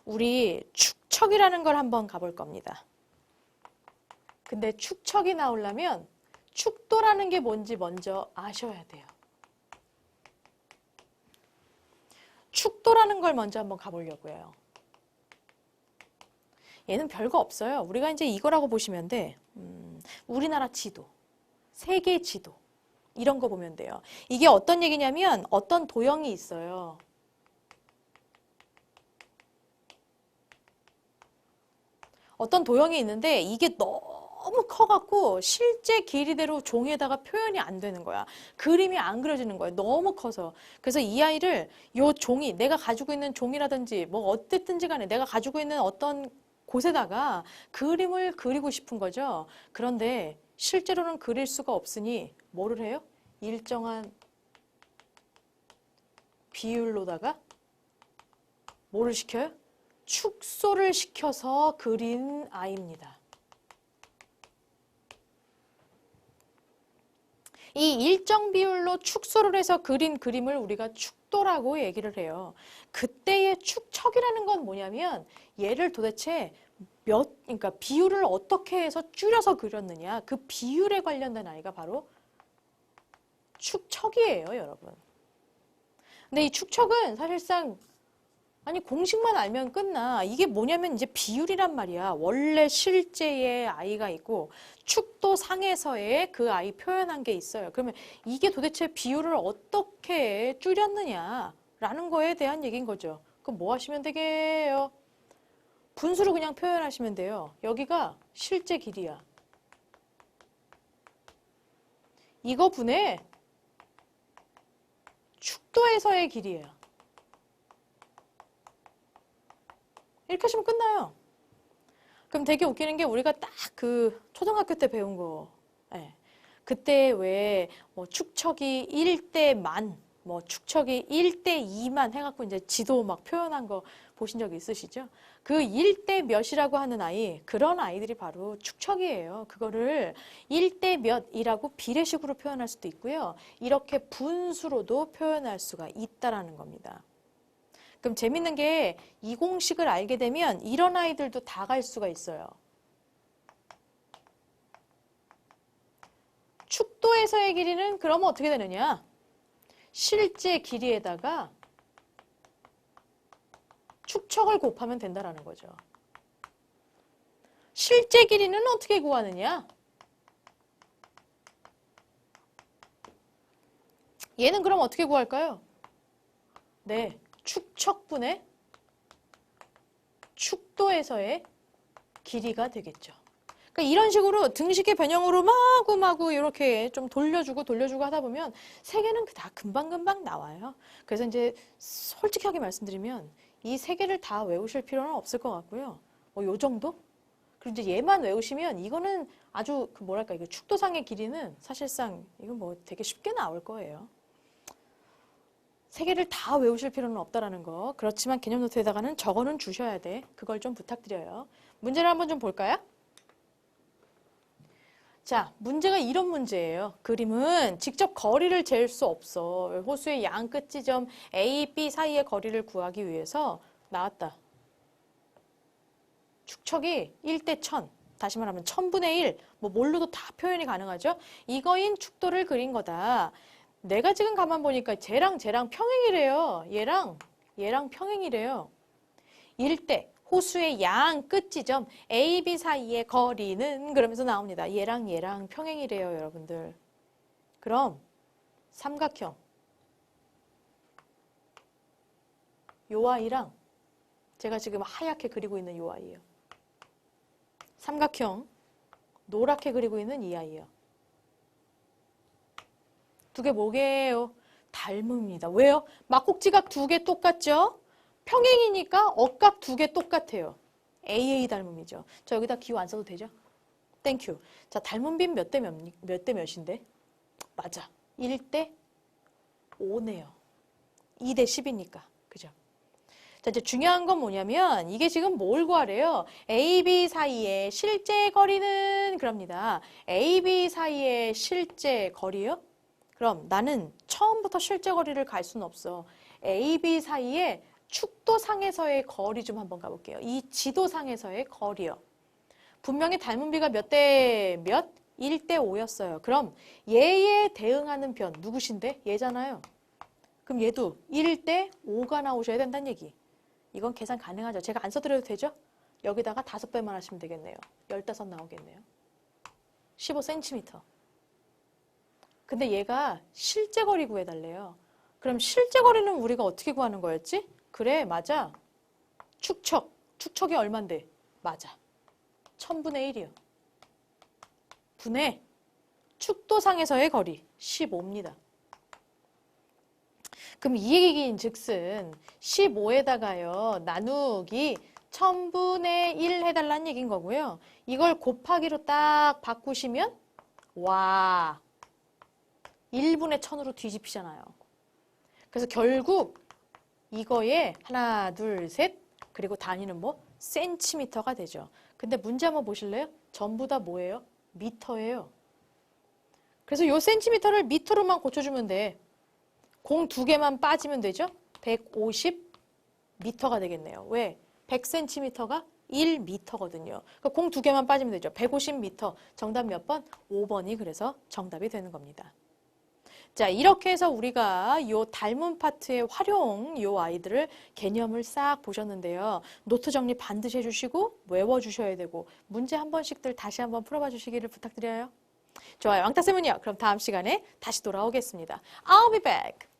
우리 축척이라는 걸 한번 가볼 겁니다. 근데 축척이 나오려면 축도라는 게 뭔지 먼저 아셔야 돼요. 축도라는 걸 먼저 한번 가보려고 해요. 얘는 별거 없어요. 우리가 이제 이거라고 보시면 돼. 우리나라 지도, 세계 지도 이런 거 보면 돼요. 이게 어떤 얘기냐면 어떤 도형이 있어요. 어떤 도형이 있는데 이게 너무 커갖고 실제 길이대로 종이에다가 표현이 안 되는 거야. 그림이 안 그려지는 거야. 너무 커서. 그래서 이 아이를 요 종이, 내가 가지고 있는 종이라든지 뭐 어쨌든지 간에 내가 가지고 있는 어떤 곳에다가 그림을 그리고 싶은 거죠. 그런데 실제로는 그릴 수가 없으니 뭐를 해요? 일정한 비율로다가 뭐를 시켜요? 축소를 시켜서 그린 아이입니다. 이 일정 비율로 축소를 해서 그린 그림을 우리가 축도라고 얘기를 해요. 그때의 축척이라는 건 뭐냐면 얘를 도대체 그러니까 비율을 어떻게 해서 줄여서 그렸느냐, 그 비율에 관련된 아이가 바로 축척이에요, 여러분. 근데 이 축척은 사실상 아니 공식만 알면 끝나. 이게 뭐냐면 이제 비율이란 말이야. 원래 실제의 아이가 있고 축도상에서의 그 아이 표현한 게 있어요. 그러면 이게 도대체 비율을 어떻게 줄였느냐라는 거에 대한 얘기인 거죠. 그럼 뭐 하시면 되게요? 분수로 그냥 표현하시면 돼요. 여기가 실제 길이야. 이거 분의 축도에서의 길이에요. 이렇게 하시면 끝나요. 그럼 되게 웃기는 게 우리가 딱 그 초등학교 때 배운 거. 네. 그때 왜 뭐 축척이 1대 만, 뭐 축척이 1대 2만 해갖고 이제 지도 막 표현한 거 보신 적 있으시죠? 그 1대 몇이라고 하는 아이, 그런 아이들이 바로 축척이에요. 그거를 1대 몇이라고 비례식으로 표현할 수도 있고요. 이렇게 분수로도 표현할 수가 있다라는 겁니다. 그럼 재밌는 게 이 공식을 알게 되면 이런 아이들도 다 갈 수가 있어요. 축도에서의 길이는 그러면 어떻게 되느냐? 실제 길이에다가 축척을 곱하면 된다라는 거죠. 실제 길이는 어떻게 구하느냐? 얘는 그럼 어떻게 구할까요? 네. 축척분의 축도에서의 길이가 되겠죠. 그러니까 이런 식으로 등식의 변형으로 마구마구 이렇게 좀 돌려주고 하다 보면 세 개는 다 금방금방 나와요. 그래서 이제 솔직하게 말씀드리면 이 세 개를 다 외우실 필요는 없을 것 같고요. 뭐 요 정도? 그리고 이제 얘만 외우시면 이거는 아주 그 뭐랄까 이거 축도상의 길이는 사실상 이건 뭐 되게 쉽게 나올 거예요. 세 개를 다 외우실 필요는 없다라는 거. 그렇지만 개념 노트에다가는 적어는 주셔야 돼. 그걸 좀 부탁드려요. 문제를 한번 좀 볼까요? 자, 문제가 이런 문제예요. 그림은 직접 거리를 잴 수 없어. 호수의 양 끝 지점 A, B 사이의 거리를 구하기 위해서 나왔다. 축척이 1대 1000. 다시 말하면 1000분의 1. 뭐 뭘로도 다 표현이 가능하죠. 이거인 축도를 그린 거다. 내가 지금 가만 보니까 쟤랑 평행이래요. 얘랑 평행이래요. 1대 호수의 양 끝 지점 A, B 사이의 거리는 그러면서 나옵니다. 얘랑 평행이래요, 여러분들. 그럼 삼각형 요 아이랑 제가 지금 하얗게 그리고 있는 요 아이예요. 삼각형 노랗게 그리고 있는 이 아이예요. 두 개 뭐게요? 닮음입니다. 왜요? 막꼭지각 두 개 똑같죠? 평행이니까 억각 두 개 똑같아요. AA 닮음이죠. 자, 여기다 기호 안 써도 되죠? 땡큐. 자, 닮은빈 몇 대 몇인데? 맞아. 1대 5네요. 2대 10이니까. 그죠? 자, 이제 중요한 건 뭐냐면 이게 지금 뭘 구하래요? A, B 사이의 실제 거리는 그럽니다. A, B 사이의 실제 거리요? 그럼 나는 처음부터 실제 거리를 갈 수는 없어. A, B 사이에 축도상에서의 거리 좀 한번 가볼게요. 이 지도상에서의 거리요. 분명히 닮은 비가 몇 대 몇? 1대 5였어요. 그럼 얘에 대응하는 변 누구신데? 얘잖아요. 그럼 얘도 1대 5가 나오셔야 된다는 얘기. 이건 계산 가능하죠. 제가 안 써드려도 되죠? 여기다가 5배만 하시면 되겠네요. 15 나오겠네요. 15cm. 근데 얘가 실제 거리 구해달래요. 그럼 실제 거리는 우리가 어떻게 구하는 거였지? 그래, 맞아. 축척. 축척이 얼만데? 맞아. 1000분의 1이요. 분의 축도상에서의 거리 15입니다. 그럼 이 얘기인 즉슨 15에다가요. 나누기 1000분의 1 해달라는 얘기인 거고요. 이걸 곱하기로 딱 바꾸시면 와 1분의 1000으로 뒤집히잖아요. 그래서 결국 이거에 하나, 둘, 셋 그리고 단위는 뭐? 센티미터가 되죠. 근데 문제 한번 보실래요? 전부 다 뭐예요? 미터예요. 그래서 요 센티미터를 미터로만 고쳐주면 돼. 공 2개만 빠지면 되죠? 150미터가 되겠네요. 왜? 100cm가 1미터거든요. 그러니까 공 2개만 빠지면 되죠. 150미터. 정답 몇 번? 5번이 그래서 정답이 되는 겁니다. 자, 이렇게 해서 우리가 요 닮은 파트의 활용, 요 아이들을 개념을 싹 보셨는데요. 노트 정리 반드시 해주시고 외워주셔야 되고 문제 한 번씩들 다시 한번 풀어봐 주시기를 부탁드려요. 좋아요. 왕따쌤은요. 그럼 다음 시간에 다시 돌아오겠습니다. I'll be back.